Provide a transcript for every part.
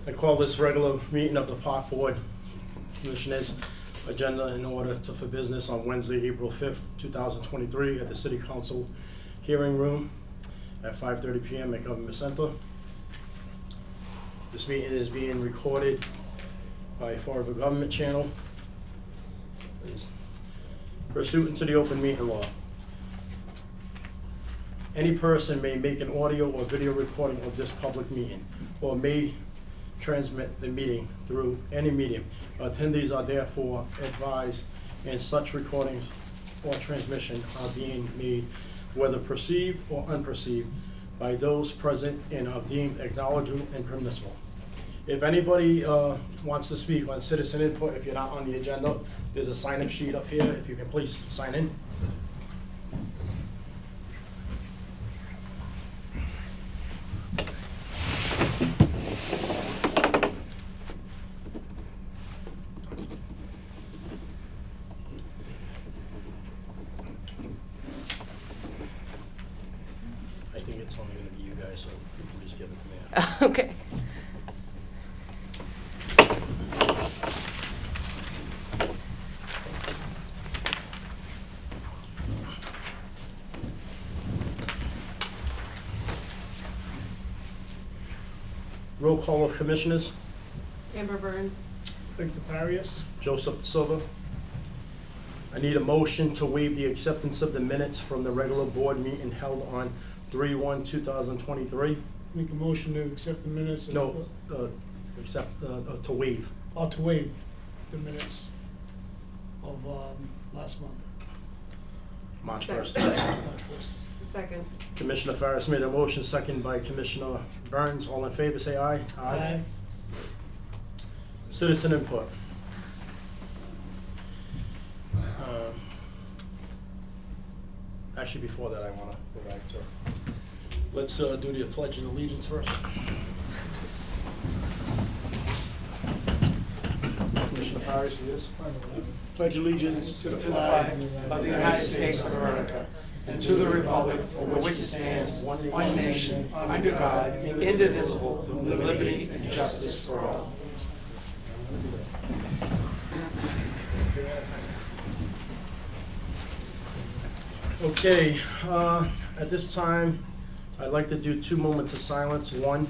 I call this regular meeting of the Park Board Commissioners agenda in order for business on Wednesday, April 5th, 2023 at the City Council Hearing Room at 5:30 p.m. at Government Center. This meeting is being recorded by Fall River Government Channel pursuant to the open meeting law. Any person may make an audio or video recording of this public meeting or may transmit the meeting through any medium. Attendees are therefore advised, and such recordings or transmission are being made, whether perceived or unperceived, by those present and are deemed acknowledgeable and permissible. If anybody wants to speak on citizen input, if you're not on the agenda, there's a sign-up sheet up here. If you can please sign in. I think it's only going to be you guys, so you can just give it to me. Okay. Roll call of commissioners. Amber Burns. Victor Farias. Joseph De Silva. I need a motion to waive the acceptance of the minutes from the regular board meeting held on 3/1/2023. Make a motion to accept the minutes. No, to waive. Or to waive the minutes of last month, March Second. 1st. March 1st. Second. Commissioner Farris made a motion, second by Commissioner Burns. All in favor, say aye. Aye. Citizen input. Actually, before that, I want to go back to, let's do the Pledge of Allegiance first. Commissioner Farris, yes? Pledge allegiance to the flag of the United States of America and to the republic for which it stands, one nation, under God, indivisible, with liberty and justice for all. Okay, at this time, I'd like to do 2 moments of silence. One,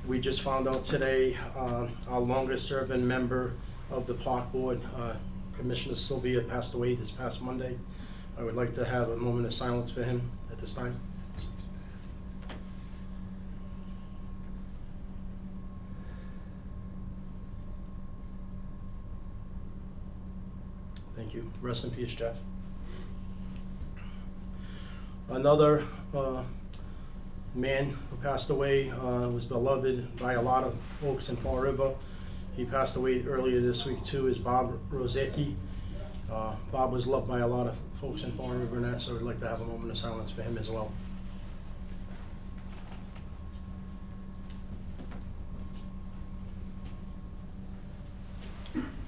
we just found out today, our longest-serving member of the Park Board, Commissioner Sylvia, passed away this past Monday. I would like to have a moment of silence for him at this time. Thank you. Rest in peace, Jeff. Another man who passed away was beloved by a lot of folks in Fall River. He passed away earlier this week too, is Bob Rosecki. Bob was loved by a lot of folks in Fall River and that, so I'd like to have a moment of silence for him as well.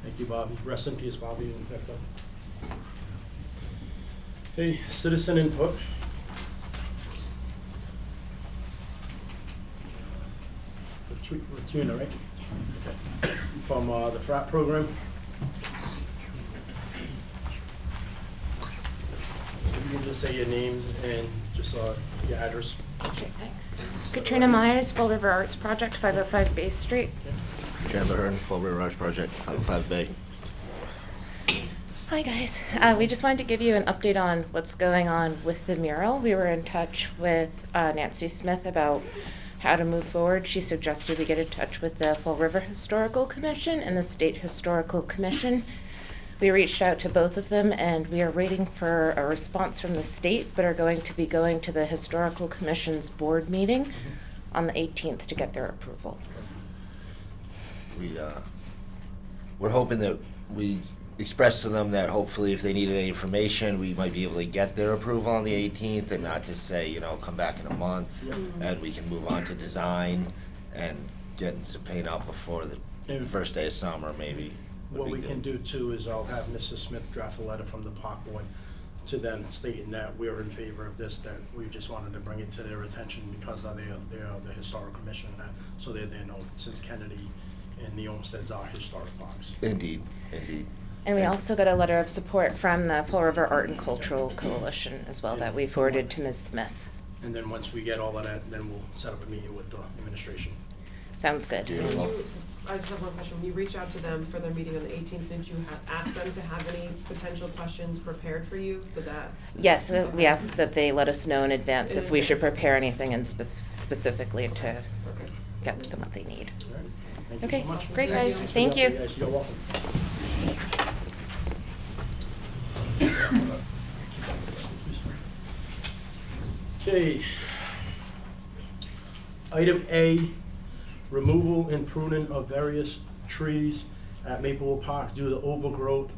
Thank you, Bobby. Rest in peace, Bobby and Victor. Okay, citizen input. Tuna, right? Okay. From the frat program. If you can just say your name and just your address. Okay. Katrina Myers, Fall River Arts Project, 505 Bay Street. Chandler Hearn, Fall River Arts Project, 505 Bay. Hi, guys. We just wanted to give you an update on what's going on with the mural. We were in touch with Nancy Smith about how to move forward. She suggested we get in touch with the Fall River Historical Commission and the State Historical Commission. We reached out to both of them, and we are waiting for a response from the state, but are going to be going to the Historical Commission's board meeting on the 18th to get their approval. We're hoping that we express to them that hopefully if they needed any information, we might be able to get their approval on the 18th and not just say, you know, come back in a month and we can move on to design and getting some paint out before the first day of summer maybe. What we can do too is I'll have Mrs. Smith draft a letter from the Park Board to them stating that we're in favor of this, that we just wanted to bring it to their attention because of they're the historic commission and that, so they know since Kennedy and the Olmsteds are historic parks. Indeed, indeed. And we also got a letter of support from the Fall River Art and Cultural Coalition as well that we forwarded to Ms. Smith. And then once we get all of that, then we'll set up a meeting with the administration. Sounds good. Beautiful. I just have one question. When you reach out to them for their meeting on the 18th, did you ask them to have any potential questions prepared for you so that? Yes, we asked that they let us know in advance In if we should advance. prepare anything and specifically to Okay. get them what they need. All right? Thank you Okay, so much. great, guys. Thanks for Thank the you. update, guys. You're welcome. Okay. Item A, removal and pruning of various trees at Maplewood Park due to overgrowth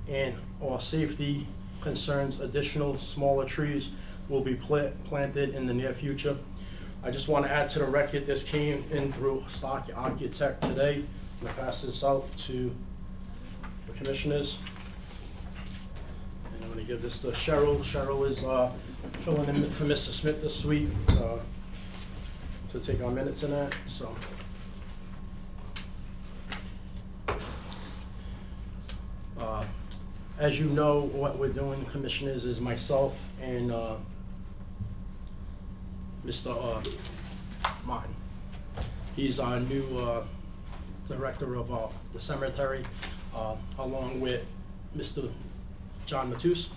and/or safety concerns. Additional smaller trees will be planted in the near future. I just want to add to the record, this came in through Stock Architect today. I'm gonna pass this out to the commissioners. And I'm gonna give this to Cheryl. Cheryl is filling in for Mr. Smith this week, to take our minutes in that, so. As you know, what we're doing, commissioners, is myself and Mr. Martin. He's our new director of the cemetery, along with Mr. John Matus.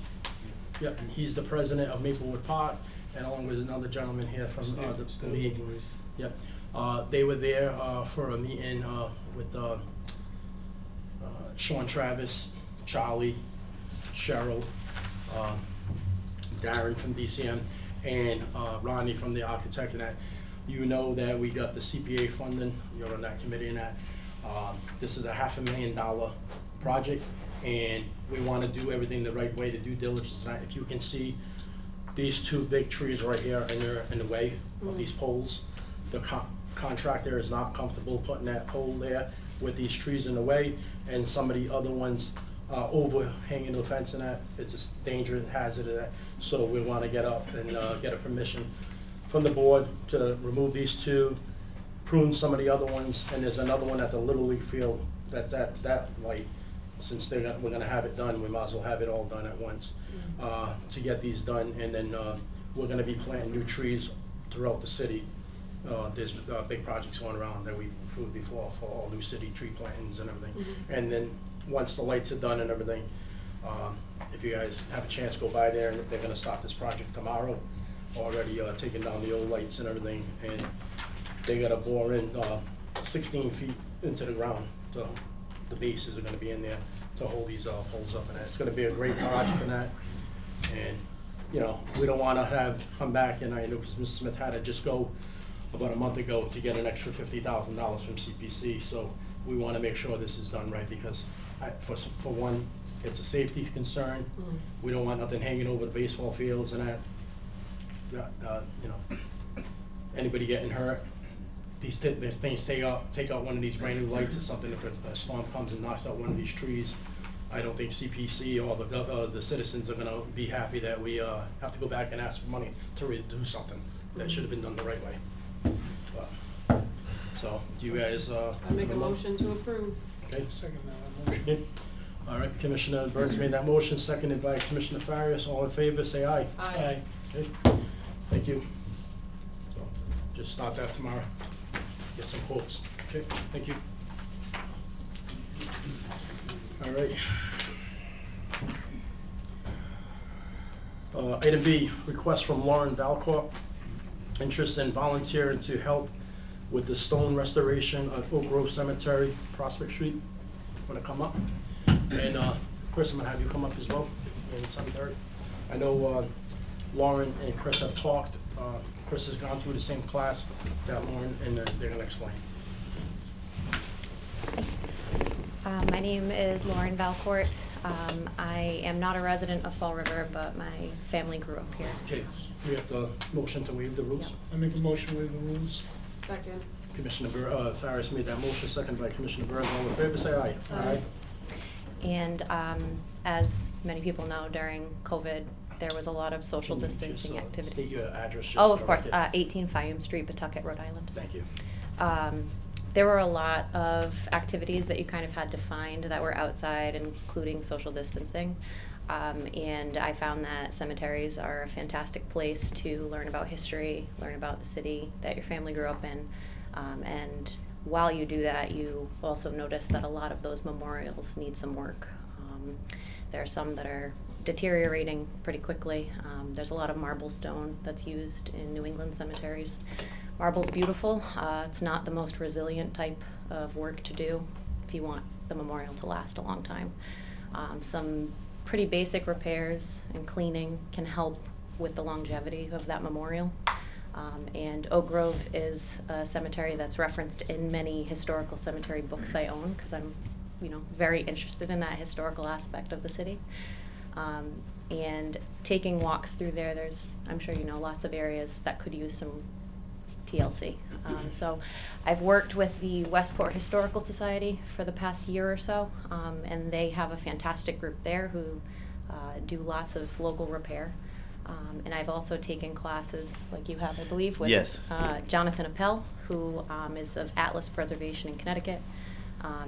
Yep, and he's the president of Maplewood Park, and along with another gentleman here from the league. Yep, they were there for a meeting with Sean Travis, Charlie, Cheryl, Darren from DCM, and Ronnie from the architect and that. You know that we got the CPA funding, you're on that committee and that. This is a $500,000 project, and we want to do everything the right way, to due diligence. And if you can see these two big trees right here, and they're in the way of these poles, the contractor is not comfortable putting that pole there with these trees in the way, and some of the other ones overhanging the fence and that. It's a danger, hazard of that. So we want to get up and get a permission from the board to remove these two, prune some of the other ones, and there's another one at the Little League field that's at that light. Since we're gonna have it done, we might as well have it all done at once, to get these done. And then we're gonna be planting new trees throughout the city. There's big projects going around that we've approved before for all new city tree plantings and everything. And then once the lights are done and everything, if you guys have a chance, go by there, and they're gonna start this project tomorrow. Already taking down the old lights and everything, and they gotta bore in 16 feet into the ground. So the bases are gonna be in there to hold these poles up and that. It's gonna be a great project and that. And, you know, we don't wanna come back, and I know because Mr. Smith had to just go about a month ago to get an extra $50,000 from CPC. So we wanna make sure this is done right, because for one, it's a safety concern. We don't want nothing hanging over the baseball fields and that. You know, anybody getting hurt. These things take out one of these brand new lights or something. If a storm comes and knocks out one of these trees, I don't think CPC or the citizens are gonna be happy that we have to go back and ask for money to redo something that should have been done the right way. So, do you guys? I make a motion to approve. Okay. Second that motion. Okay. All right, Commissioner Burns made that motion, seconded by Commissioner Farias. All in favor, say aye. Aye. Okay, thank you. So, just start that tomorrow, get some quotes. Okay, thank you. All right. Item B, request from Lauren Valcourt, interest in volunteering to help with the stone restoration of Oak Grove Cemetery, Prospect Street. Want to come up? And Chris, I'm gonna have you come up as well in 7:30. I know Lauren and Chris have talked. Chris has gone through the same class that Lauren, and they're gonna explain. My name is Lauren Valcourt. I am not a resident of Fall River, but my family grew up here. Okay, we have the motion to waive the rules. I make a motion with the rules. Second. Commissioner Farias made that motion, seconded by Commissioner Burns. All in favor, say aye. Aye. And as many people know, during COVID, There was a lot of social Can you just, distancing activities. State your address just Oh, for of the course, record? 18 Fayum Street, Pawtucket, Rhode Island. Thank you. There were a lot of activities that you kind of had to find that were outside, including social distancing. And I found that cemeteries are a fantastic place to learn about history, learn about the city that your family grew up in. And while you do that, you also notice that a lot of those memorials need some work. There are some that are deteriorating pretty quickly. There's a lot of marble stone that's used in New England cemeteries. Marble's beautiful. It's not the most resilient type of work to do if you want the memorial to last a long time. Some pretty basic repairs and cleaning can help with the longevity of that memorial. And Oak Grove is a cemetery that's referenced in many historical cemetery books I own, because I'm, very interested in that historical aspect of the city. And taking walks through there, there's, I'm sure you know, lots of areas that could use some TLC. So I've worked with the Westport Historical Society for the past year or so, and they have a fantastic group there who do lots of local repair. And I've also taken classes, like you have, I believe, with Yes. Jonathan Appel, who is of Atlas Preservation in Connecticut.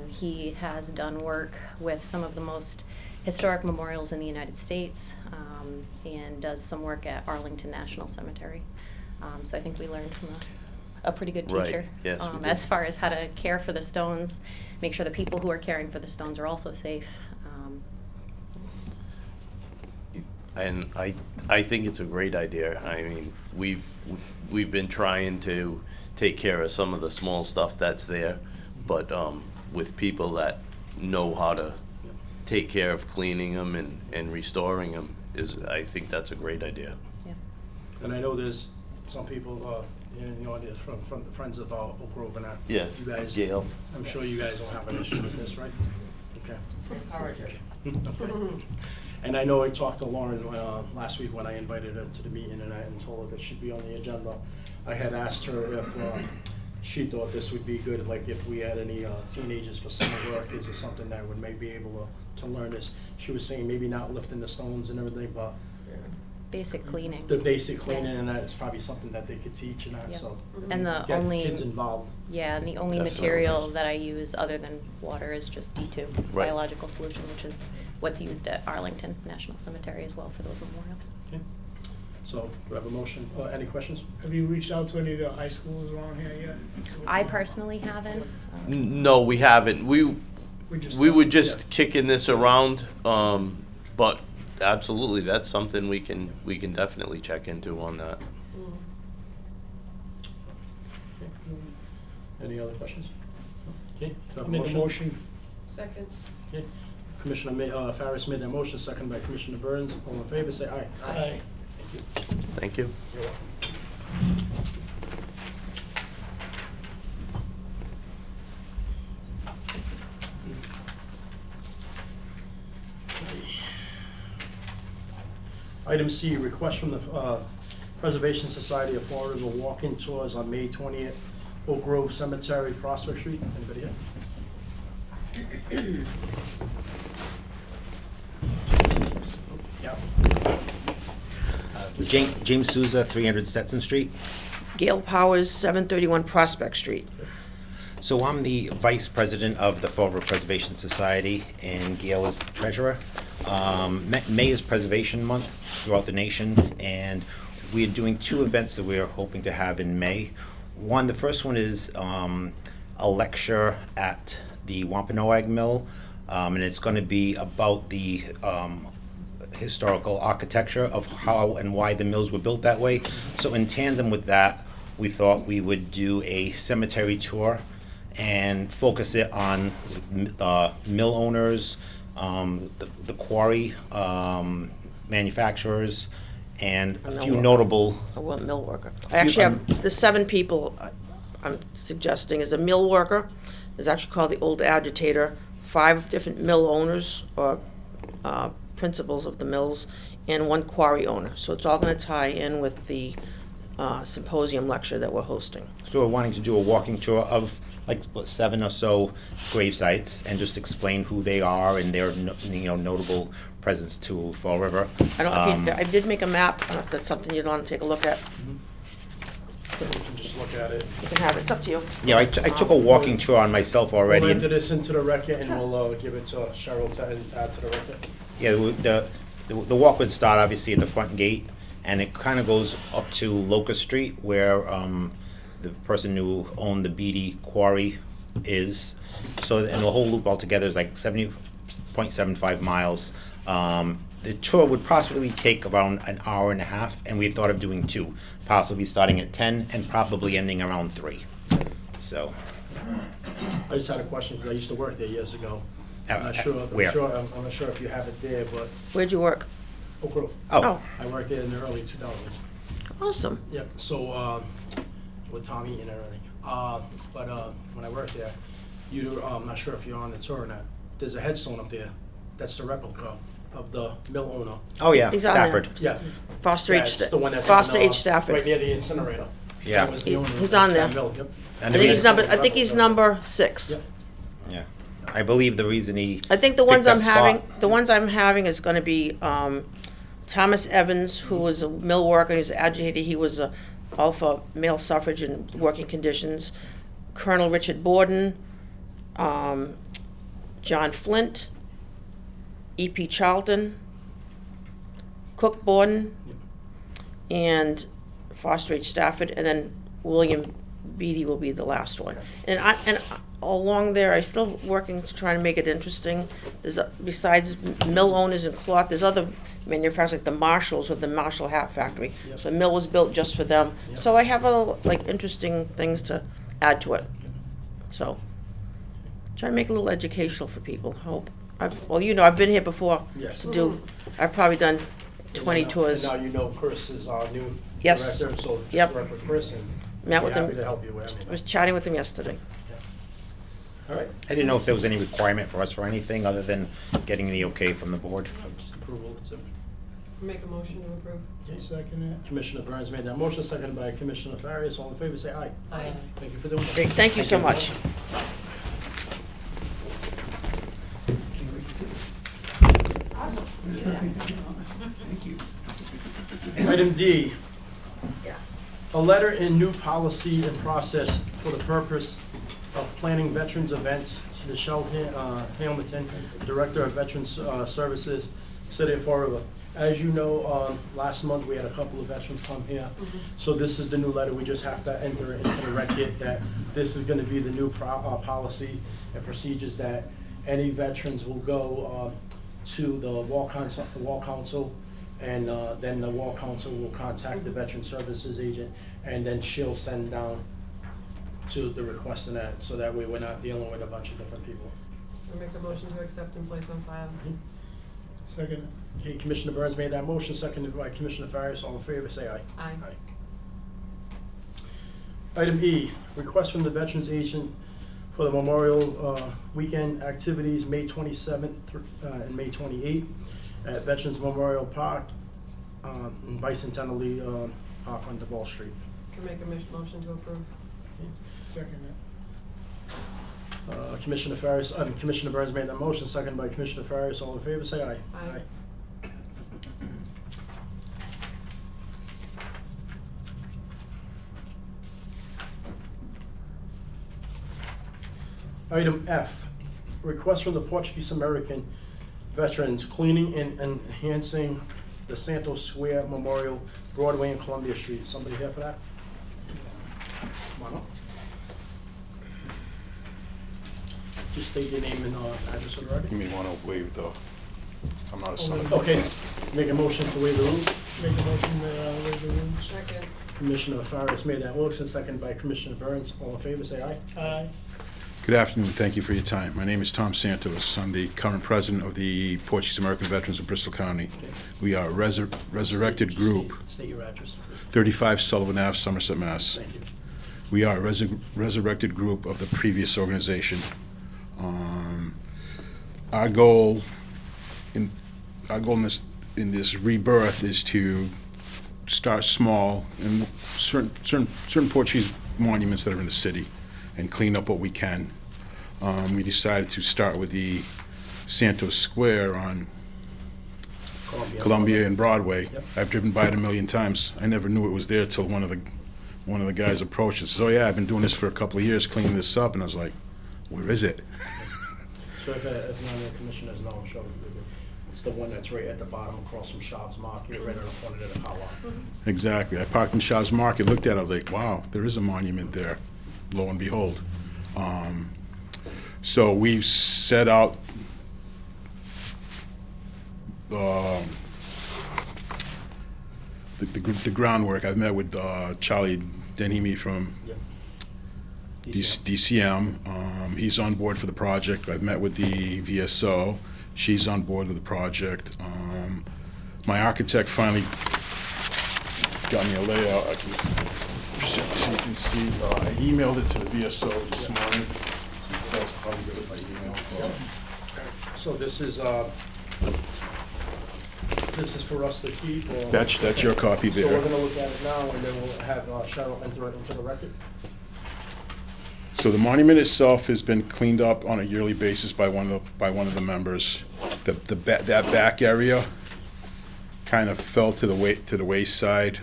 He has done work with some of the most historic memorials in the United States, and does some work at Arlington National Cemetery. So I think we learned from a pretty good Right. teacher. Yes, we did. As far as how to care for the stones, make sure the people who are caring for the stones are also safe. And I think it's a great idea. I mean, we've been trying to take care of some of the small stuff that's there, but with people that know how to take care of cleaning them and restoring them I think that's a great idea. Yeah. And I know there's some people in the audience from the Friends of Oak Grove and that. Yes, You guys, Gail. I'm sure you guys don't have an issue with this, right? Okay. Okay. And I know I talked to Lauren last week when I invited her to the meeting and I told her that should be on the agenda. I had asked her if she thought this would be good, like if we had any teenagers for summer work, is it something that would maybe be able to learn this? She was saying maybe not lifting the stones and everything, but Basic cleaning. the basic cleaning and that is probably something that they could teach and that, Yep. so. And the Get only- kids involved. Yeah, and the only Definitely. material that I use other than water is just D2, Right. biological solution, which is what's used at Arlington National Cemetery as well for those memorials. Okay. So, do I have a motion? Any questions? Have you reached out to any of the high schools around here yet? so I far? personally haven't. No, we haven't. We would Yeah. just kicking this around, but absolutely, that's something we can definitely check into on that. Any other questions? Okay, do I have a Make a motion? motion. Second. Okay. Commissioner Farris made that motion, second by Commissioner Burns. All in favor, say aye. Aye. Thank you. Thank you. You're welcome. Item C, request from the Preservation Society of Fall River walk-in tours on May 20th, Oak Grove Cemetery, Prospect Street. Anybody here? Yeah. James Souza, 300 Stetson Street. Gail Powers, 731 Prospect Street. So I'm the vice president of the Fall River Preservation Society, and Gail is the treasurer. May is Preservation Month throughout the nation, and we are doing two events that we are hoping to have in May. One, the first one is a lecture at the Wampanoag Mill, and it's going to be about the historical architecture of how and why the mills were built that way. So in tandem with that, we thought we would do a cemetery tour and focus it on mill owners, the quarry manufacturers, and a few notable. I want mill worker. I actually have, the 7 people I'm suggesting is a mill worker, is actually called the Old Agitator, 5 different mill owners or principals of the mills, and 1 quarry owner. So it's all gonna tie in with the symposium lecture that we're hosting. So we're wanting to do a walking tour of like 7 or so grave sites and just explain who they are and their notable presence to Fall River. I don't know if you, I did make a map, I don't know if that's something you'd want to take a look at. You can just look at it. You can have it, it's up to you. Yeah, I took a walking tour on myself already. We'll and- enter this into the record and we'll give it to Cheryl to add to the record. Yeah, the walk would start obviously at the front gate, and it kind of goes up to Locust Street, where the person who owned the Beatty Quarry is. So, and the whole loop altogether is like 70.75 miles. The tour would possibly take around an hour and a half, and we had thought of doing 2, possibly starting at 10 and probably ending around 3. So, I just had a question because I used to work there years ago. I'm not sure. where? I'm not sure if you have it there, but Where'd you work? Oak Grove. oh, I worked there in the early 2000s. Awesome. Yep. So with Tommy and everything. But when I worked there, I'm not sure if you're on the tour or not. There's a headstone up there. That's the replica of the mill owner. oh yeah, He's on there. Stafford. Yeah. Foster Yeah, H. it's the one that's Foster on, H. right Stafford. near the incinerator. Yeah. That was the owner of He's that on there. mill. Yep. And I the think he's reason, number 6. Yep. yeah, I believe the reason he I think the picked ones that I'm spot- having, the ones I'm having is gonna be, Thomas Evans, who was a mill worker, he was an agitator, he was all for male suffrage and working conditions. Colonel Richard Borden, John Flint, E.P. Charlton, Cook Borden, and Foster H. Stafford, and then William Beatty will be the last one. And along there, I'm still working to try to make it interesting. There's, besides mill owners and cloth, there's other manufacturers like the Marshalls with the Marshall Hat Factory. Yep. So the mill was built just for them. Yep. So I have like interesting things to add to it. So, try to make it a little educational for people, hope. I've been here before Yes. to do, I've probably done 20 tours. And now you know Chris is our new Yes. director, so just Yep. work with Chris and Met be with happy him. to help you with I anything. was chatting with him yesterday. All right, I didn't know if there was any requirement for us for anything other than getting the okay from the board. just approval, that's it. Make a motion to approve. Second it. Commissioner Burns made that motion, seconded by Commissioner Farias. All in favor, say aye. Aye. Thank you for doing that. Great, thank you so much. Item D, a letter and new policy and process for the purpose of planning veterans events. Michelle Hamilton, Director of Veterans Services, City of Fall River. As you know, last month we had a couple of veterans come here. So this is the new letter. We just have to enter into the record that this is gonna be the new policy and procedures that any veterans will go to the Wall Council, and then the Wall Council will contact the Veteran Services agent, and then she'll send down to the request in that, so that way we're not dealing with a bunch of different people. I make a motion to accept and place on file. Second Okay, Commissioner Burns made that motion, seconded by Commissioner Farias. All in favor, say aye. Aye. Item E, request from the Veterans Agent for the Memorial Weekend activities, May 27th and May 28th at Veterans Memorial Park in Bicentennial Park on DeVal Street. Can make a motion to approve. Second it. Commissioner Farias, Commissioner Burns made that motion, seconded by Commissioner Farias. All in favor, say aye. Aye. Item F, request from the Portuguese American veterans cleaning and enhancing the Santos Square Memorial, Broadway and Columbia Street. Somebody here for that? Come on up. Just state your name and address for the record. You may want to waive the, I'm not a son of. Okay, make a motion to waive the rules. Make a motion to waive the rules. Second. Commissioner Farias made that motion, seconded by Commissioner Burns. All in favor, say aye. Aye. Good afternoon, thank you for your time. My name is Tom Santos. I'm the current president of the Portuguese American Veterans of Bristol County. We are a resurrected group, State your address. 35 Sullivan Ave, Somerset, Mass. Thank you. We are a resurrected group of the previous organization. Our goal in this rebirth is to start small and certain Portuguese monuments that are in the city and clean up what we can. We decided to start with the Santos Square on Columbia and Broadway. Yep. I've driven by it a million times. I never knew it was there till one of the guys approached and says, "Oh yeah, I've been doing this for a couple of years, cleaning this up." And I was like, "Where is it?" So if none of the commissioners know, I'm sure it's the one that's right at the bottom across from Shav's Market, right on the corner of the car lot. Exactly. I parked in Shaw's Market, looked at it, I was like, wow, there is a monument there, lo and behold. So we've set out the groundwork. I've met with Charlie Denhemy from Yep. DCM. He's on board for the project. I've met with the VSO. She's on board with the project. My architect finally got me a layout. I can, so you can see, I emailed it to the VSO this morning. That's probably good if I email. So this is for us to keep, or? That's your copy So we're there. gonna look at it now, and then we'll have Cheryl enter it into the record? So the monument itself has been cleaned up on a yearly basis by one of the members. That back area kind of fell to the wayside.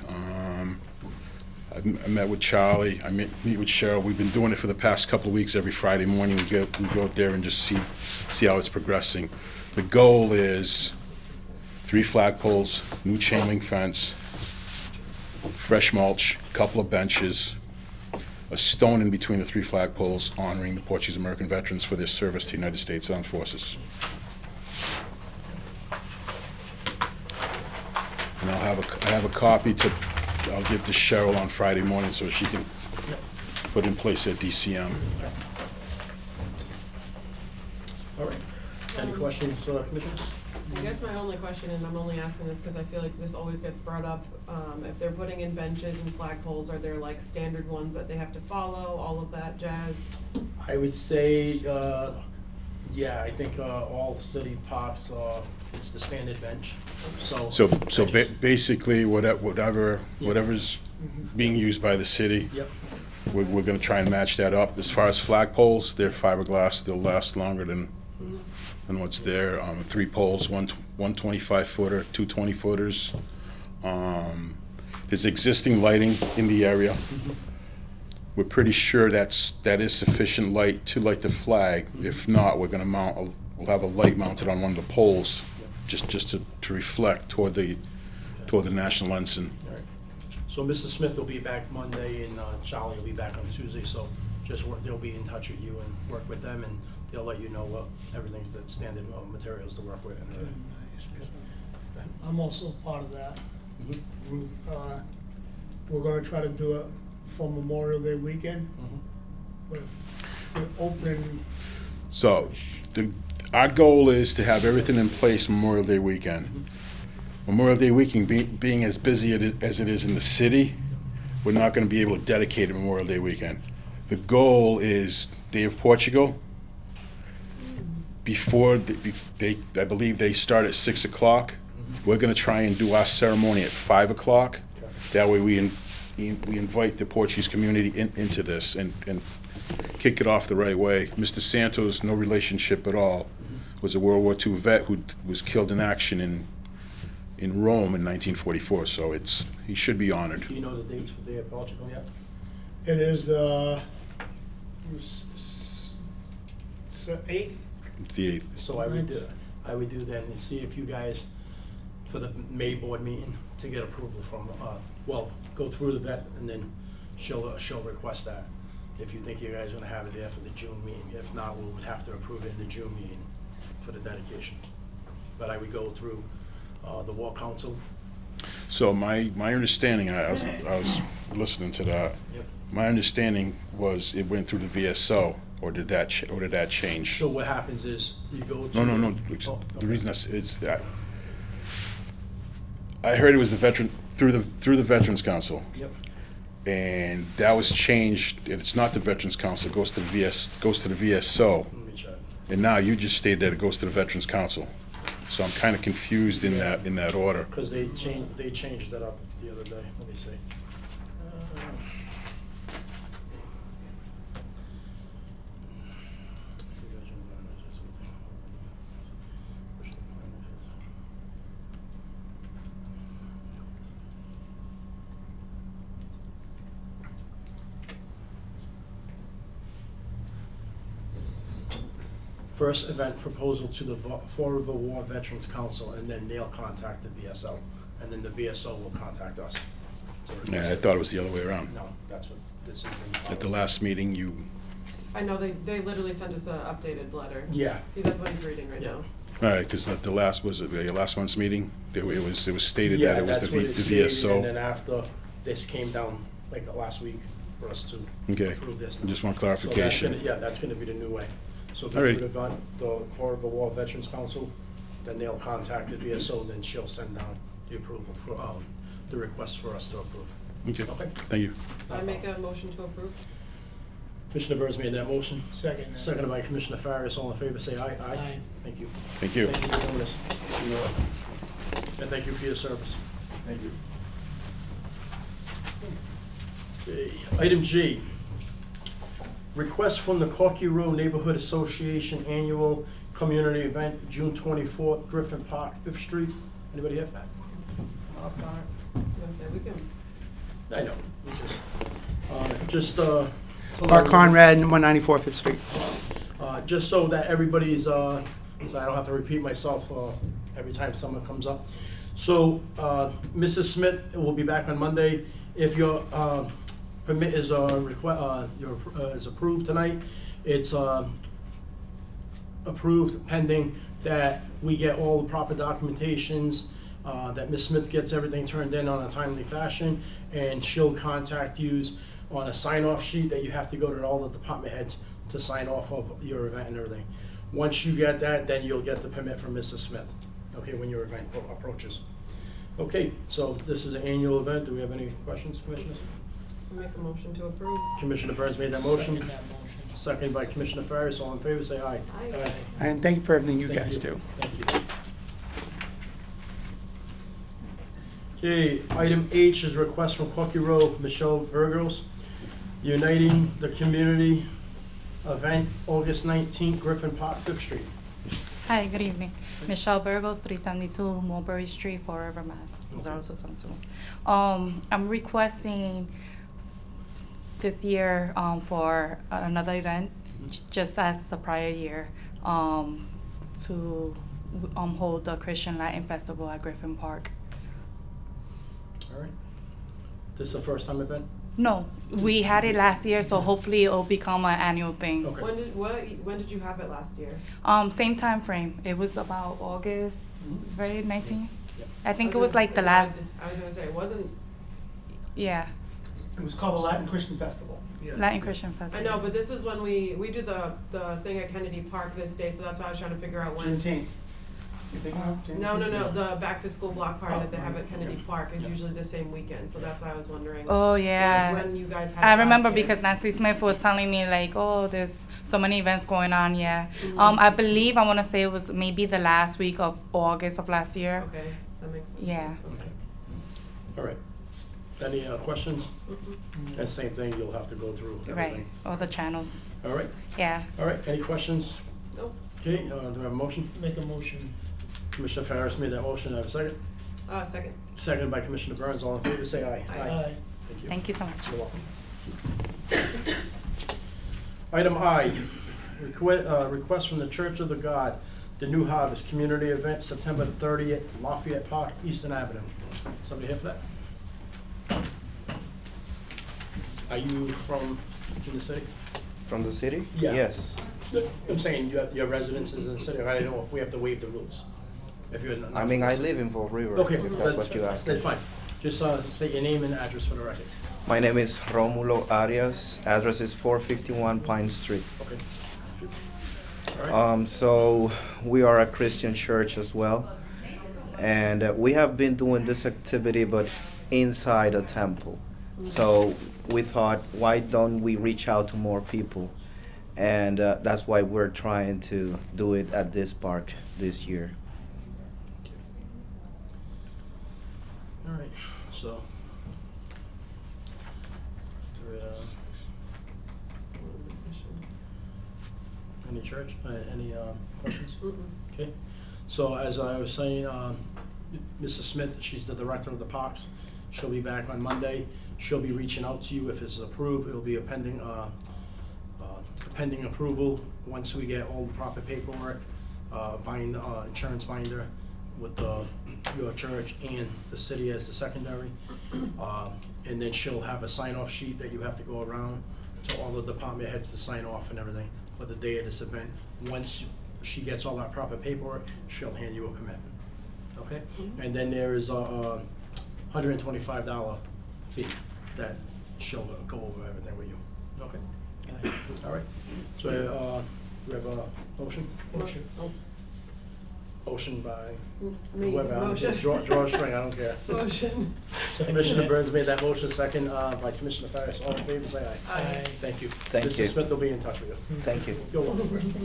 I met with Charlie. I meet with Cheryl. We've been doing it for the past couple of weeks. Every Friday morning, we go out there and just see how it's progressing. The goal is 3 flagpoles, new chain link fence, fresh mulch, couple of benches, a stone in between the 3 flagpoles honoring the Portuguese American veterans for their service to the United States Armed Forces. And I have a copy I'll give to Cheryl on Friday morning so she can put in place at DCM. All right. Any questions, commissioners? I guess my only question, and I'm only asking this because I feel like this always gets brought up, if they're putting in benches and flagpoles, are there like standard ones that they have to follow, all of that jazz? I would say, yeah, I think all city parks, it's the standard bench, so. So basically, whatever's being used by the city, Yep, we're gonna try and match that up. As far as flagpoles, they're fiberglass, they'll last longer than what's there. 3 poles, one 25-footer, 2 20-footers. There's existing lighting in the area. We're pretty sure that is sufficient light to light the flag. If not, we're gonna we'll have a light mounted on one of the poles, just to reflect toward the national ensign. all right. So Mrs. Smith will be back Monday, and Charlie will be back on Tuesday, so they'll be in touch with you and work with them, and they'll let you know what everything's the standard materials to work with. And, I'm also part of that Mhm. group. We're gonna try to do it for Memorial Day weekend, but if we're open, So, our goal is to have everything in place Memorial Day weekend. Memorial Day weekend being as busy as it is in the city, we're not gonna be able to dedicate a Memorial Day weekend. The goal is Day of Portugal. Before, I believe they start at 6 o'clock. We're gonna try and do our ceremony at 5 o'clock. That way we invite the Portuguese community into this and kick it off the right way. Mr. Santos, no relationship at all, was a World War II vet who was killed in action in Rome in 1944, so he should be honored. Do you know the dates for the Day of Portugal yet? it is the 8th. It's the 8th. So I would do then, and see if you guys, for the May board meeting, to get approval from, go through the vet, and then she'll request that. If you think you guys are gonna have it there for the June meeting. If not, we would have to approve it in the June meeting for the dedication. But I would go through the War Council. So my understanding, I was listening to that. Yep. My understanding was it went through the VSO, or did that change? So what happens is, you go to. No. Oh, The okay. reason it's that, I heard it was through the Veterans Council, Yep, and that was changed. And it's not the Veterans Council; it goes to the VSO. let me check. And now you just stated that it goes to the Veterans Council. So I'm kind of confused in that order. Because they changed that up the other day. Let me see. First event proposal to the Fall River War Veterans Council, and then they'll contact the VSO, and then the VSO will contact us. Yeah, I thought it was the other way around. No, that's what this is. At the last meeting, you, I know, they literally sent us an updated letter. Yeah. That's what he's reading right Yeah. now. all right, because the last, was it the last month's meeting? It was stated Yeah, that it was that's the what it stated, and VSO. then after, this came down like last week for us to Okay, approve this. I just want So that's clarification. gonna- Yeah, that's gonna be the new way. So if All they right. do the event, the Fall River War Veterans Council, then they'll contact the VSO, and then she'll send down the approval for, the request for us to approve. Okay, Okay. thank you. I make a motion to approve. Commissioner Burns made that motion. Second. Seconded by Commissioner Farias. All in favor, say aye. Aye. Thank you. Thank you. Thank you for doing this. And thank you for your service. Thank you. Okay, item G. Request from the Corky Row Neighborhood Association Annual Community Event, June 24th, Griffin Park, 5th Street. Anybody have that? Come on up, Connor. You want to say, we can, I know, we just, Mark Conrad, 194 Fifth Street. just so that everybody's, so I don't have to repeat myself every time someone comes up. So, Mrs. Smith will be back on Monday. If your permit is is approved tonight, it's approved pending that we get all the proper documentations, that Ms. Smith gets everything turned in on a timely fashion, and she'll contact you on a sign-off sheet that you have to go to all the department heads to sign off of your event and everything. Once you get that, then you'll get the permit from Mrs. Smith, okay, when your event approaches. Okay, so this is an annual event. Do we have any questions, commissioners? I make a motion to approve. Commissioner Burns made that motion. Second that motion. Second by Commissioner Farias. All in favor, say aye. Aye. And thank you for everything you Thank guys you. do. Thank you. Okay, item H is request from Corky Row, Michelle Burgos, Uniting the Community event, August 19th, Griffin Park, 5th Street. Hi, good evening. Michelle Burgos, 372 Mulberry Street, Fall River, Mass. Okay. 02672. I'm requesting this year for another event, just as the prior year, to hold the Christian Latin Festival at Griffin Park. All right. This is the first time event? No, we had it last year, so hopefully it'll become an annual thing. Okay. When did you have it last year? Same time frame. It was about August, right, 19? Yep. I think it was like the last, I was gonna say, it wasn't, yeah, It was called the Latin Christian Festival. Latin Christian I Festival. know, but this is when we do the thing at Kennedy Park this day, so that's why I was trying to figure out when. Juneteenth. You think of Juneteenth? No, the back to school block party Oh, that they have right, at Kennedy yeah. Park is usually the same weekend, so that's why I was wondering. Oh, yeah. When you guys had it I last remember year. because Nancy Smith was telling me like, oh, there's so many events going on, yeah. Mhm. I believe, I want to say it was maybe the last week of August of last year. Okay, that makes sense. Yeah. Okay. All right. Any questions? Mhm. And same thing, you'll have to go through Right, everything. all the channels, All right. yeah. All right, any questions? Nope. Okay, do I have a motion? Make a motion. Commissioner Farris made that motion. I have a second. Second. Second by Commissioner Burns. All in favor, say aye. Aye. Thank you. Thank you so much. You're welcome. Item I, request from the Church of the God, the New Harvest Community Event, September 30th, Lafayette Park, Eastern Avenue. Somebody here for that? Are you from the city? From the city? Yeah. Yes. I'm saying your residences in the city. I don't know if we have to waive the rules. If you're not I from mean, the I city. live in Fall River, Okay, if that's what you asked. That's fine. Just state your name and address for the record. My name is Romulo Arias. Address is 451 Pine Street. Okay. All right. So we are a Christian church as well, and we have been doing this activity, but inside a temple. So we thought, why don't we reach out to more people? And that's why we're trying to do it at this park this year. so. Any church, any questions? Okay, so as I was saying, Mrs. Smith, she's the director of the parks. She'll be back on Monday. She'll be reaching out to you if it's approved. It'll be a pending approval. Once we get all the proper paperwork, insurance binder with your church and the city as the secondary. And then she'll have a sign-off sheet that you have to go around to all the department heads to sign off and everything for the day of this event. Once she gets all that proper paperwork, she'll hand you a permit. Okay? And then there is a $125 fee that she'll go over everything with you. Okay? All right. So we have a motion? Motion. Motion by Me, whoever. motion. Draw a string, I don't care. Motion. Commissioner Burns made that motion, second by Commissioner Farias. All in favor, say aye. Aye. Thank you. Thank you. Mrs. Smith will be in touch with you. Thank you. You're welcome.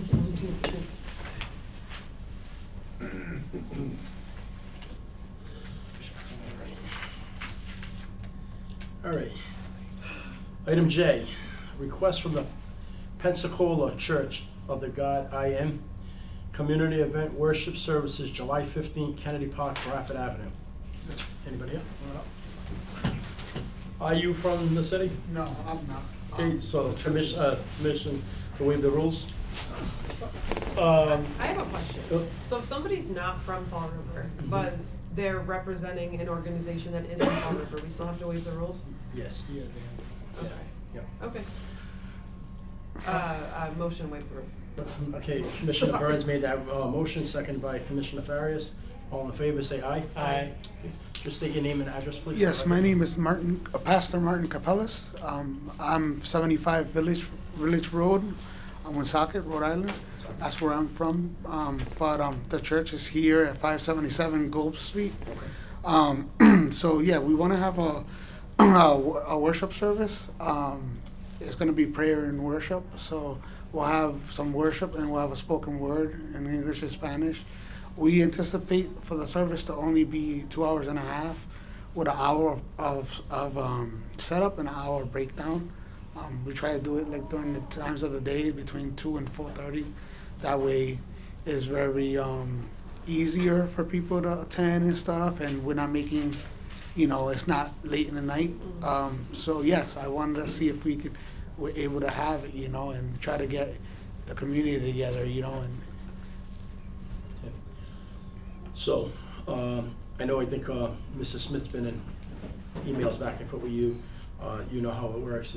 All right. Item J, request from the Pensacola Church of the God I Am Community Event Worship Services, July 15th, Kennedy Park, Bradford Avenue. Anybody here? Are you from the city? No, I'm not. Okay, so commission to waive the rules? I have a question. Go. So if somebody's not from Fall River, but they're representing an organization that is in Fall River, we still have to waive the rules? Yes. Yeah, Okay. Yeah. Okay. Motion waive the rules. Okay, Commissioner Burns made that motion, seconded by Commissioner Farias. All in favor, say aye. Aye. Just state your name and address, please. Yes, my name is Pastor Martin Capellas. I'm 75 Village Road, Woonsocket, Rhode Island. That's where I'm from. But the church is here at 577 Gulf Street. So yeah, we want to have a worship service. It's going to be prayer and worship. So we'll have some worship and we'll have a spoken word in English and Spanish. We anticipate for the service to only be 2 hours and a half, with an hour of setup and an hour of breakdown. We try to do it like during the times of the day between 2 and 4:30. That way, it's very easier for people to attend and stuff, and we're not making, it's not late in the night. So yes, I wanted to see if we're able to have it, and try to get the community together, and. So, I think Mrs. Smith's been in emails back and forth with you. You know how it works.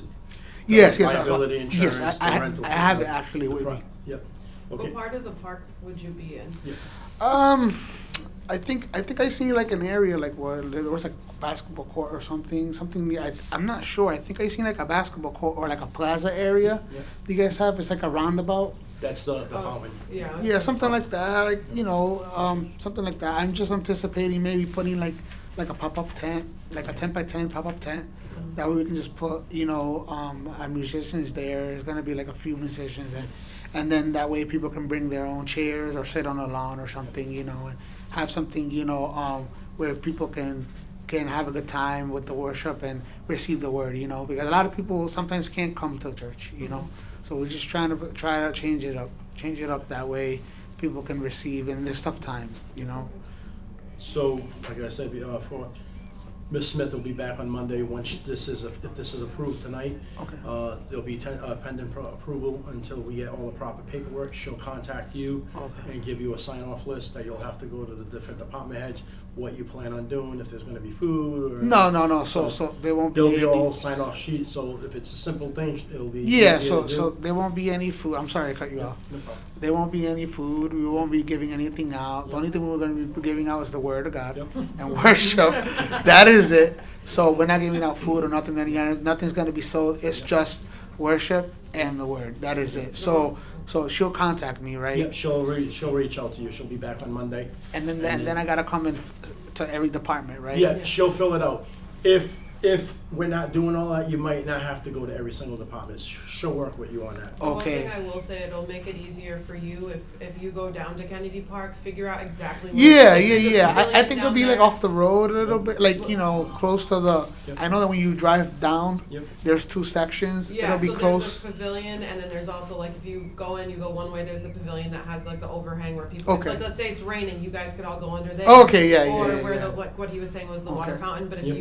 Yes, Liability insurance, yes, the I rental. have it actually with me. Yep. Okay. What part of the park would you be in? Yeah. I think I see like an area like where there was like a basketball court or something. I'm not sure. I think I seen like a basketball court or like a plaza area. Yeah. Do you guys have? It's like a roundabout. That's the fountain. Yeah. Yeah, something like that. Like something like that. I'm just anticipating maybe putting like a pop-up tent, like a 10 by 10 pop-up tent. That way we can just put our musicians there. There's gonna be like a few musicians and then that way people can bring their own chairs or sit on a lawn or something, and have something, where people can have a good time with the worship and receive the word, because a lot of people sometimes can't come to church, So we're just try to change it up that way people can receive in this tough time, So, like I said before, Ms. Smith will be back on Monday once if this is approved tonight. Okay. There'll be pending approval until we get all the proper paperwork. She'll contact you and give you a sign-off list that you'll have to go to the different department heads, what you plan on doing, if there's gonna be food or. No. So there won't be. There'll be a whole sign-off sheet, so if it's a simple thing, it'll be. Yeah. easier to So do. there won't be any food. I'm sorry to cut you off. No problem. There won't be any food. We won't be giving anything out. The only thing we're going to be giving out is the word of God Yep. and worship. That is it. So we're not giving out food or nothing. Nothing's going to be sold. It's just worship and the word. That is it. So she'll contact me, right? Yep, she'll reach out to you. She'll be back on Monday. And then I got to come in to every department, right? Yeah, she'll fill it out. If if we're not doing all that, you might not have to go to every single department. She'll work with you on that. One Okay. thing I will say, it'll make it easier for you if you go down to Kennedy Park, figure out exactly where. Yeah, there's a yeah. I pavilion think it'll down be like there. off the road a little bit, like, you know, close to the, Yep. I know that when you drive down, Yep. there's two sections. Yeah, It'll be so close. there's a pavilion, and then there's also like if you go in, you go one way. There's a pavilion that has like the overhang where people, Okay. like let's say it's raining, you guys could all go under there. Okay, yeah, Or yeah, where yeah. the what he was saying was the water Okay. fountain. But Yep.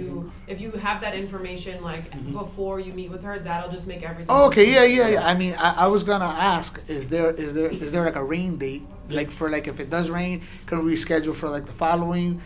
if you have that information like Mhm. before you meet with her, that'll just make everything. Oh, okay, yeah. I mean, I was gonna ask, is there like a rain date? Like for like if it does rain, can we schedule for like the following?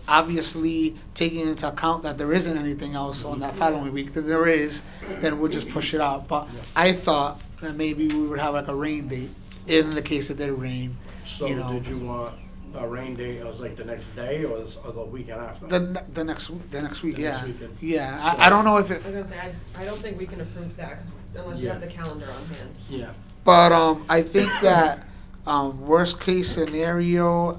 Obviously taking into account that there isn't anything else on that following week. That there is, then we'll just push it out. But I thought that maybe we would have like a rain date in the case it did rain. So You know. did you want a rain day? It was like the next day or the weekend after? The next week, The next yeah, weekend. yeah. So- I don't know if it, I was gonna say I don't think we can approve that 'cause unless you Yeah. have the calendar on hand. Yeah. but I think that worst case scenario,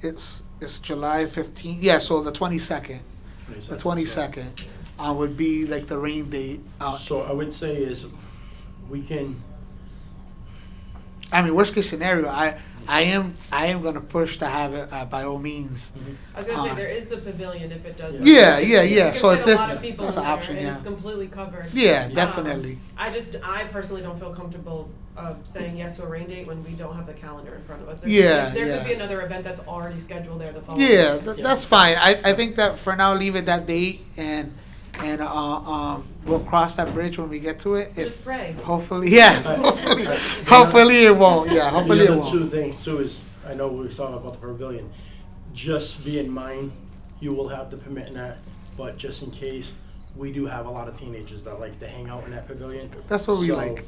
it's July 15th. Yeah, so the 22nd. The 22nd would be like the rain date. So I would say is we can, I mean, worst case scenario, I am gonna push to have it by all means. I was gonna say Uh, there is the pavilion if it does. Yeah, rain. yeah. You can So fit if a there- lot of people that's in an there, option, and yeah. it's completely covered. Yeah, Um, definitely. I personally don't feel comfortable saying yes to a rain date when we don't have the calendar in front of us. Yeah, There yeah. could be another event that's already scheduled there the following. Yeah, week. that's fine. I think that for now, leave it that date, and we'll cross that bridge when we get to it. If Just pray. hopefully, yeah, hopefully it won't. Yeah, hopefully the it other won't. two things too is, I know we were talking about the pavilion. Just be in mind, you will have the permit in that, but just in case, we do have a lot of teenagers that like to hang out in that pavilion. That's what we So, like.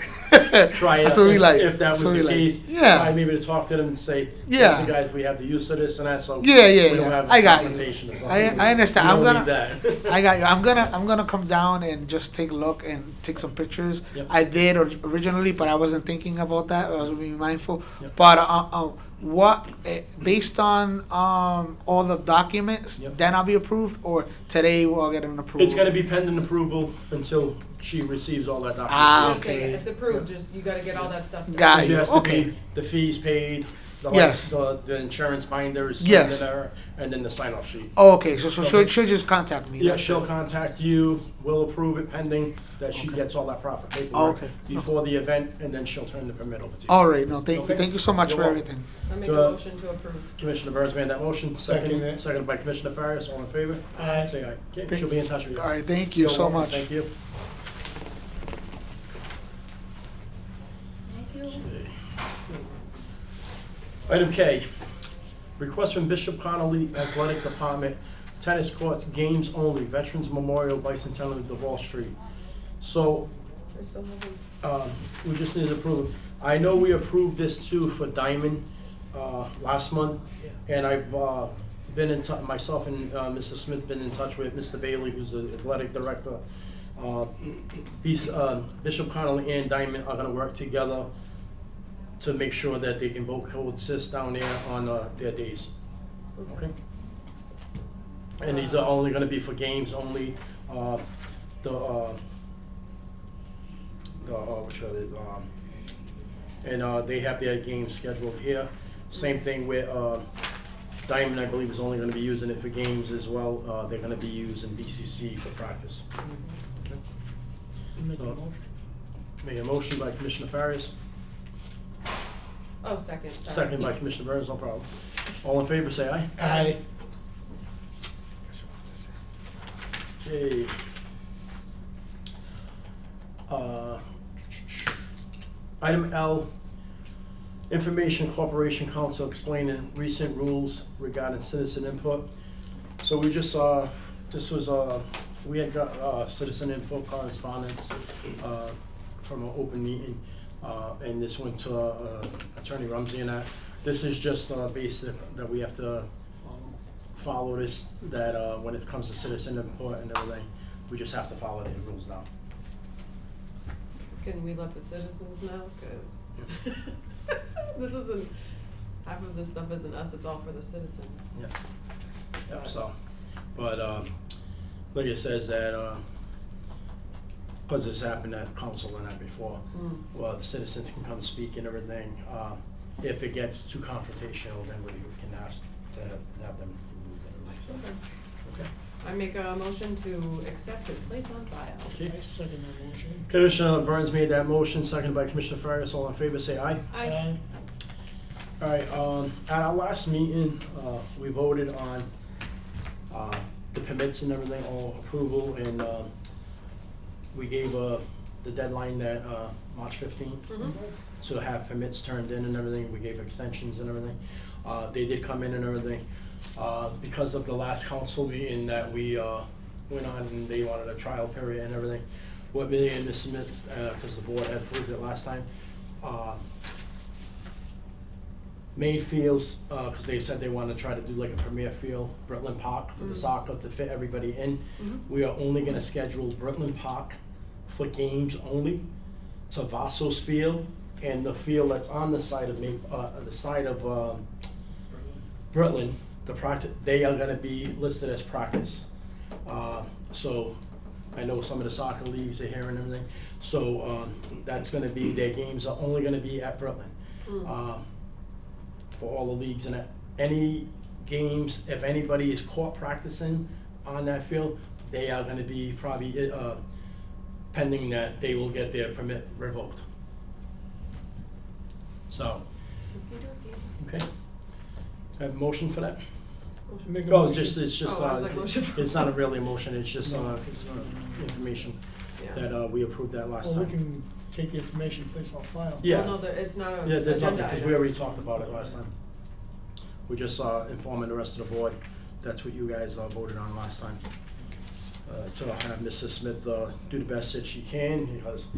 Try it. That's what we if- like. If that That's was what the we like. case, Yeah. try maybe to talk to them and say, Yeah. listen guys, we have the use of this and that, so. Yeah, we don't yeah. have I got you. confrontation or something. I understand. We I'm don't gonna. need that. I got you. I'm gonna come down and just take a look and take some pictures. Yep. I did originally, but I wasn't thinking about that. I was being mindful. Yep. But what based on all the documents, Yep. then I'll be approved, or today we'll get an approval. It's gonna be pending approval until she receives all that I Ah, was documentation. gonna say, okay. It's approved, just you gotta get all that stuff done. Got She you. has to Okay. pay the fees paid, the Yes. the insurance binders, Yes. and then the sign-off sheet. Oh, okay. So Okay. she'll just contact me. Yeah, That's she'll it. contact you, we'll approve it pending that she Okay. gets all that proper paperwork Okay. before the event, and then she'll turn the permit over to you. All right. No, thank Okay. you. Thank you so much You're for welcome. everything. I make a So, motion to approve. Commissioner Burns made that motion, seconded by Commissioner Farias, all in favor? Aye. Say aye. Okay, she'll be in touch with you. All right. Thank you You're so welcome. much. Thank you. Item K, request from Bishop Connolly Athletic Department, tennis courts, games only, Veterans Memorial Bicentennial Duval Street. So, We're still having, we just need approval. I know we approved this too for Diamond, last month, and I've, been in touch, myself and, Mrs. Smith been in touch with Mr. Bailey, who's the athletic director. Bishop Connolly and Diamond are gonna work together to make sure that they can both coexist down there on, their days. Okay? And these are only gonna be for games only, which are the, and they have their games scheduled here. Same thing with, Diamond, I believe, is only gonna be using it for games as well. They're gonna be using BCC for practice. Okay. So, make a motion by Commissioner Farias, oh, second, sorry. second by Commissioner Burns, no problem. All in favor, say aye. Aye. Okay. Item L, Information Corporation Council explaining recent rules regarding citizen input. So we just saw, this was, we had got citizen input correspondence from an open meeting, and this went to Attorney Rumsey and that. This is just basic, that we have to follow this, that when it comes to citizen input and everything, we just have to follow these rules now. Can we let the citizens know? Cause this isn't, half of this stuff isn't us, it's all for the citizens. Yep, so, but, like it says that, because this happened at council and that before, well, the citizens can come speak and everything. If it gets too confrontational, then we can ask to have them removed and everything, so. Okay. I make a motion to accept and place on file. Okay. I second that motion. Commissioner Burns made that motion, seconded by Commissioner Farias. All in favor, say aye. Aye. All right, at our last meeting, we voted on the permits and everything, all approval, and we gave the deadline that March 15th to have permits turned in and everything. We gave extensions and everything. They did come in and everything. Because of the last council meeting that we went on, and they wanted a trial period and everything, what me and Ms. Smith, because the board had approved it last time, made fields, because they said they wanted to try to do like a premier field, Britland Park, for the soccer to fit everybody in. We are only gonna schedule Britland Park for games only, to Vassos Field, and the field that's on the side of Britland, the practice, they are gonna be listed as practice. So, I know some of the soccer leagues are here and everything, so, that's gonna be, their games are only gonna be at Britland. For all the leagues, and any games, if anybody is caught practicing on that field, they are gonna be probably, pending that they will get their permit revoked. So, okay, have a motion for that? Make a Oh, motion. it's just, Oh, I was like, motion for- it's not really a motion, it's just, No, information Yeah. that, we approved that last Well, we time. can take the information, place on file. Yeah. Well, no, it's not a Yeah, there's nothing, agenda because item. we already talked about it last time. We're just, informing the rest of the board, that's what you guys, voted on last time. So I'll have Mrs. Smith, do the best that she can, because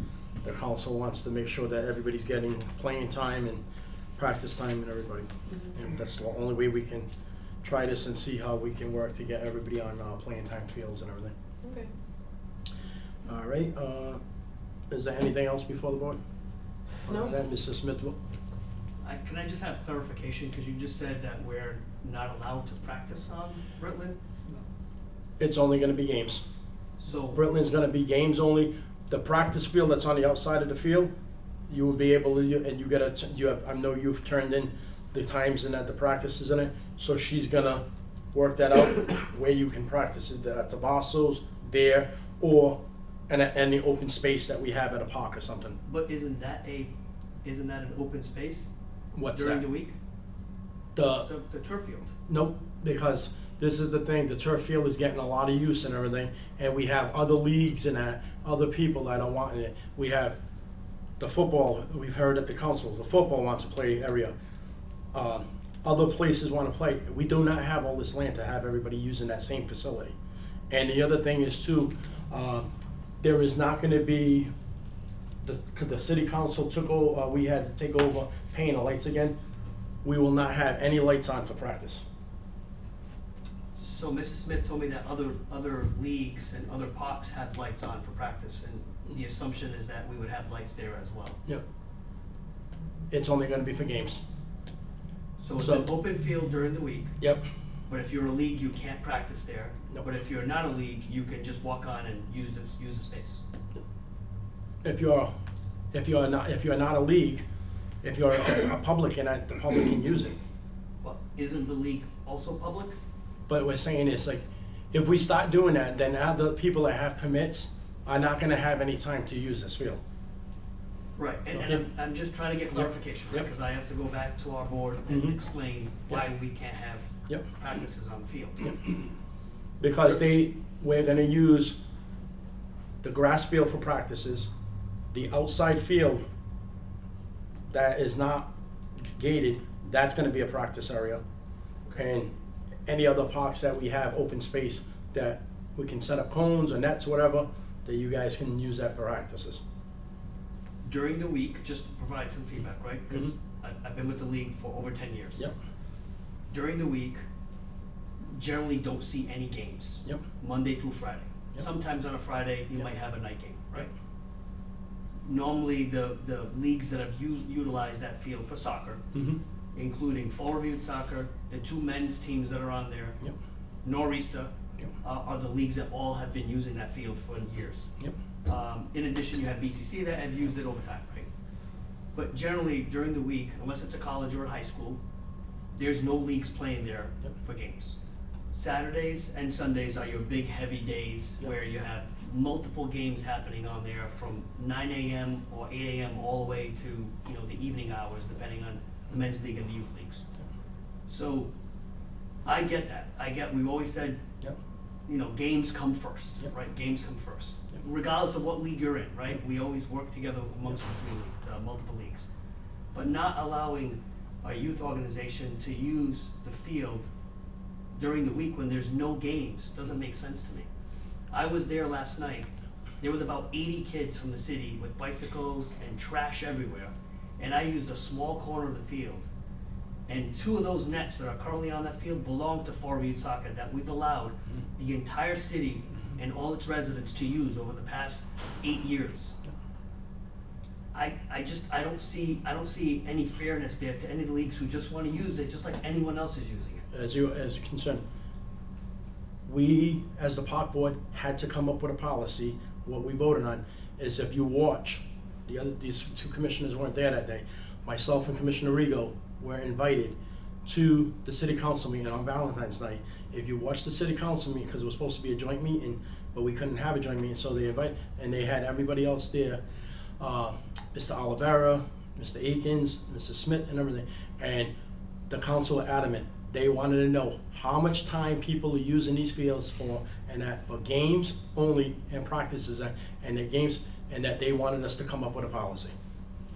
the council wants to make sure that everybody's getting playing time and practice time and everybody. And that's the only way we can try this and see how we can work to get everybody on, playing time fields and everything. Okay. All right, is there anything else before the board? No. Then Mrs. Smith, Can I just have clarification, because you just said that we're not allowed to practice on Britland? it's only gonna be games. So, Britland's gonna be games only. The practice field that's on the outside of the field, you will be able to, and you gotta, I know you've turned in the times and that the practice is in it, so she's gonna work that out, where you can practice it at the Vassos, there, or in the open space that we have at a park or something. but isn't that an open space What's during that? the week? The, The turf field? nope, because this is the thing, the turf field is getting a lot of use and everything, and we have other leagues and that, other people that are wanting it. We have the football, we've heard at the council, the football wants to play area. Other places want to play. We do not have all this land to have everybody using that same facility. And the other thing is too, there is not gonna be, the city council took over, we had to take over paying the lights again. We will not have any lights on for practice. So Mrs. Smith told me that other leagues and other parks have lights on for practice, and the assumption is that we would have lights there as well. Yep. It's only gonna be for games. So it's So- an open field during the week, Yep. but if you're a league, you can't practice there. Nope. But if you're not a league, you can just walk on and use the space. If you're not a league, if you're a public and the public can use it. But isn't the league also public? But we're saying is like, if we start doing that, then other people that have permits are not gonna have any time to use this field. Right, and Okay. I'm just trying to get clarification, right? Yep. Because I have to go back to our board and Mhm. explain why we can't have Yep. practices on the field. Because we're gonna use the grass field for practices, the outside field that is not gated, that's gonna be a practice area. And any other parks that we have open space that we can set up cones or nets, whatever, that you guys can use that for practices. During the week, just to provide some feedback, right? Because I've been with the league for over 10 years. Yep. During the week, generally don't see any games. Yep. Monday through Friday. Yep. Sometimes on a Friday, you Yep. might have a night game, right? Yep. Normally, the leagues that have utilized that field for soccer, Mm-hmm. including Fall Reviewed Soccer, the two men's teams that are on there, Yep. Norista, are the leagues that all have been using that field for years. Yep. In addition, you have BCC that have used it over time, right? But generally, during the week, unless it's a college or a high school, there's no leagues playing there Yep. for games. Saturdays and Sundays are your big heavy days Yep. where you have multiple games happening on there from 9 a.m. or 8 a.m. all the way to, you know, the evening hours, depending on the men's league and the youth leagues. So I get that. We've always said, Yep. you know, games come first, Yep. right? Games come first. Yep. Regardless of what league you're in, right? We always work together amongst the three leagues, the multiple leagues. But not allowing a youth organization to use the field during the week when there's no games doesn't make sense to me. I was there last night. There was about 80 kids from the city with bicycles and trash everywhere. And I used a small corner of the field. And 2 of those nets that are currently on that field belong to Fall River Youth Soccer that we've allowed the entire city and all its residents to use over the past 8 years. I don't see any fairness there to any of the leagues who just want to use it just like anyone else is using it. As you're concerned, we, as the park board, had to come up with a policy. What we voted on is if you watch, these 2 commissioners weren't there that day. Myself and Commissioner Rigo were invited to the city council meeting on Valentine's night. If you watch the city council meeting, because it was supposed to be a joint meeting, but we couldn't have a joint meeting, so they had everybody else there. Mr. Olivera, Mr. Akins, Mr. Smith, and everything. And the council were adamant. They wanted to know how much time people are using these fields for, and that for games only and practices, and the games, and that they wanted us to come up with a policy.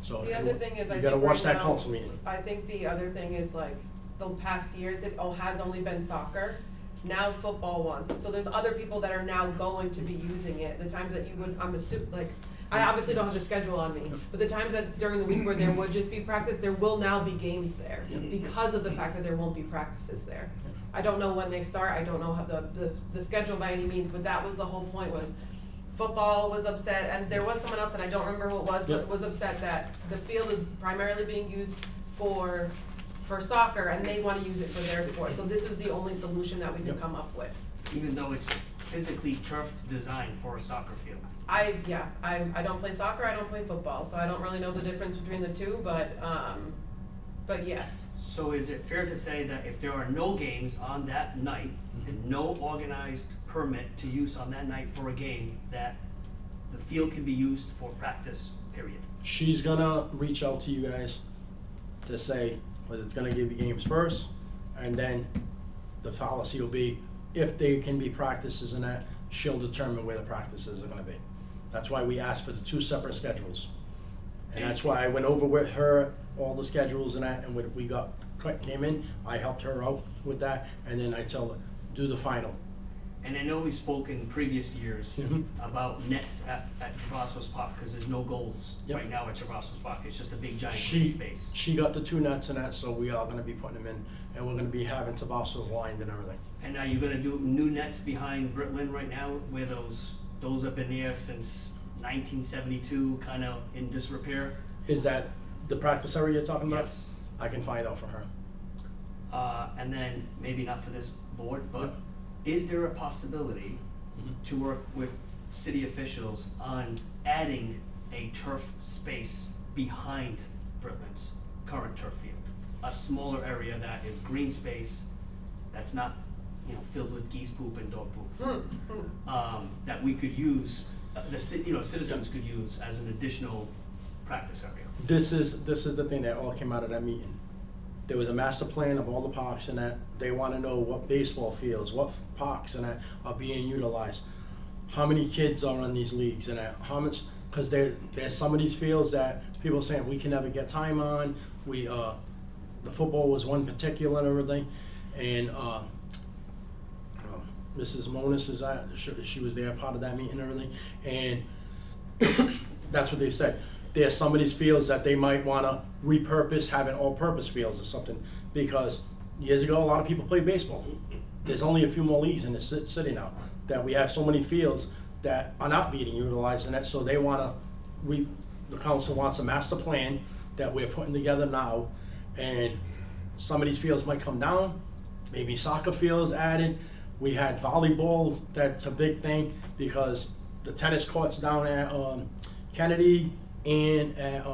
So The other thing is, I you think gotta watch right that now, council meeting. I think the other thing is like, the past years, it has only been soccer. Now football wants it, so there's other people that are now going to be using it. The times that you would, I obviously don't have the schedule on me, but the times that during the week where there would just be practice, there will now be games there because of the fact that there won't be practices there. I don't know when they start, I don't know how the schedule by any means, but that was the whole point, was football was upset, and there was someone else, and I don't remember who it was, but was upset that the field is primarily being used for soccer, and they wanna use it for their sport, so this is the only solution that we could come up with. Even though it's physically turf designed for a soccer field. I don't play soccer, I don't play football, so I don't really know the difference between the two, but yes. So is it fair to say that if there are no games on that night, and no organized permit to use on that night for a game, that the field can be used for practice, period? She's gonna reach out to you guys to say whether it's gonna give you games first, and then the policy will be, if they can be practices and that, she'll determine where the practices are gonna be. That's why we asked for the 2 separate schedules. And that's why I went over with her, all the schedules and that, and when we came in, I helped her out with that, and then I tell her, do the final. And I know we spoke in previous years Mhm. about nets at Travassos Park, because there's no goals Yep. right now at Travassos Park, it's just a big giant green space. She got the 2 nets and that, so we are gonna be putting them in, and we're gonna be having Tabasco's lined and everything. And are you gonna do new nets behind Britland right now, where those have been there since 1972, kind of in disrepair? Is that the practice area you're talking about? Yes. I can find out from her. And then, maybe not for this board, but is there a possibility to work with city officials on adding a turf space behind Britland's current turf field? A smaller area that is green space, that's not, filled with geese poop and dog poop. That we could use, citizens could use as an additional practice area. This is the thing that all came out of that meeting. There was a master plan of all the parks and that, they wanna know what baseball fields, what parks and that are being utilized. How many kids are on these leagues and that, how much, cause there's some of these fields that people are saying we can never get time on. The football was one particular and everything, and, Mrs. Monis she was there, part of that meeting and everything, and that's what they said. There's some of these fields that they might wanna repurpose, have an all-purpose fields or something, because years ago, a lot of people played baseball. There's only a few more leagues in the city now, that we have so many fields that are not being utilized in that, so they wanna, the council wants a master plan that we're putting together now, and some of these fields might come down, maybe soccer fields added. We had volleyballs, that's a big thing, because the tennis courts down at Kennedy and at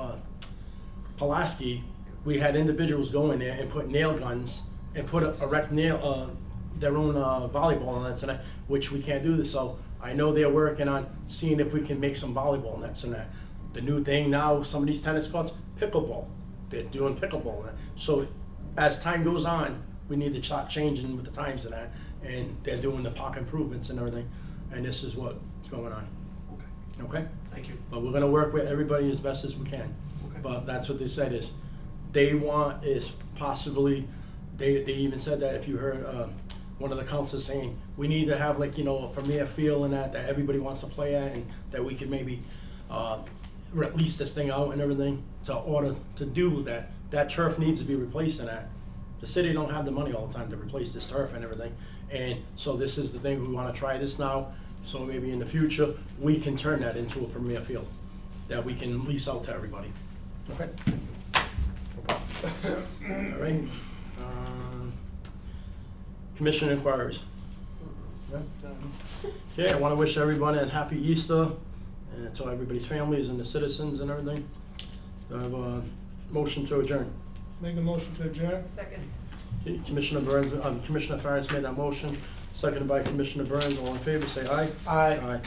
Pulaski, we had individuals go in there and put nail guns and put a erect nail, their own volleyball nets and that, which we can't do this. So I know they're working on seeing if we can make some volleyball nets and that. The new thing now, some of these tennis courts, pickleball. They're doing pickleball. And that. So as time goes on, we need to start changing with the times and that. And they're doing the park improvements and everything. And this is what's going on. Okay? Thank you. But we're gonna work with everybody as best as we can. Okay. But that's what they said is, they want is possibly, they even said that if you heard one of the councils saying, we need to have like, a premier field and that everybody wants to play at, and that we can maybe release this thing out and everything to order to do that. That turf needs to be replaced in that. The city don't have the money all the time to replace this turf and everything. And so this is the thing, we wanna try this now, so maybe in the future, we can turn that into a premier field that we can lease out to everybody. Okay? All right. Commission inquiries. Okay, I want to wish everybody a happy Easter, and to everybody's families and the citizens and everything. Do I have a motion to adjourn? Make a motion to adjourn? Second. Okay, Commissioner Burns, Commissioner Farris made that motion, seconded by Commissioner Burns. All in favor, say aye. Aye. Aye.